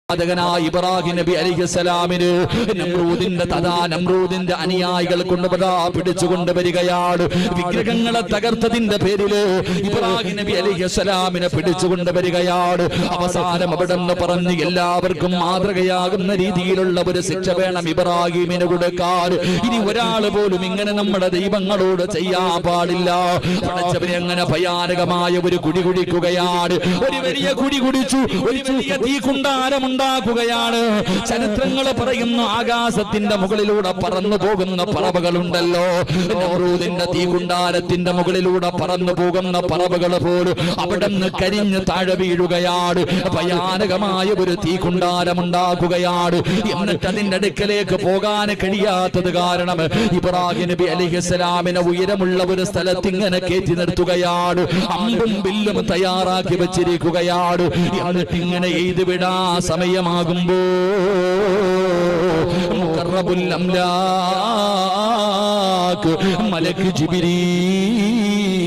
ഇബ്രാഹിം നബി അലൈഹിസ്സലാമിന് നമ്രൂദിന്റെ അനുയായികൾ കൊണ്ടുവരാ പിടിച്ചുകൊണ്ട് വരികയാണ്. വിഗ്രഹങ്ങളെ തകർത്തതിന്റെ പേരില് ഇബ്രാഹിം നബി അലൈഹിസ്സലാമിനെ പിടിച്ചുകൊണ്ട് വരികയാണ്. അവസാനം അവിടെ നിന്ന് പറഞ്ഞ് എല്ലാവർക്കും മാതൃകയാകുന്ന രീതിയിലുള്ള ഒരു ശിക്ഷ വേണം ഇബ്രാഹിമിന് കൊടുക്കാൻ. ഇനി ഒരാൾ പോലും ഇങ്ങനെ നമ്മുടെ ദൈവങ്ങളോട് ചെയ്യാൻ പാടില്ല. പടച്ചവനെ അങ്ങനെ ഭയാനകമായ ഒരു കുടി കുടിക്കുകയാണ്. ഒരു വലിയ കുടി കുടിച്ചു, ഒരു വലിയ തീക്കുണ്ടാരം ഉണ്ടാക്കുകയാണ്. ചരിത്രങ്ങൾ പറയുന്ന ആകാശത്തിന്റെ മുകളിലൂടെ പറന്നു പോകുന്ന പറവകളുണ്ടല്ലോ, നമ്രൂദിന്റെ തീകുണ്ടാരത്തിന്റെ മുകളിലൂടെ പറന്നു പോകുന്ന പറവകൾ പോലും അവിടെ നിന്ന് കരിഞ്ഞ് താഴെ വീഴുകയാണ്. ഭയാനകമായ ഒരു തീകുണ്ടാരം ഉണ്ടാക്കുകയാണ്. എന്നിട്ട് അതിന്റെ അടുക്കലേക്ക് പോകാൻ കഴിയാത്തത് കാരണം ഇബ്രാഹിം നബി അലൈഹിസ്സലാമിനെ ഉയരമുള്ള ഒരു സ്ഥലത്ത് ഇങ്ങനെ കയറ്റി നിർത്തുകയാണ്. അമ്പും ബില്ലും തയ്യാറാക്കി വെച്ചിരിക്കുകയാണ്. എന്നിട്ട് ഇങ്ങനെ എഴുതി വിടാ സമയമാകുമ്പോ മുഖറബുൽ അംലാക്ക് മലക്ക് ജിബ്രീൽ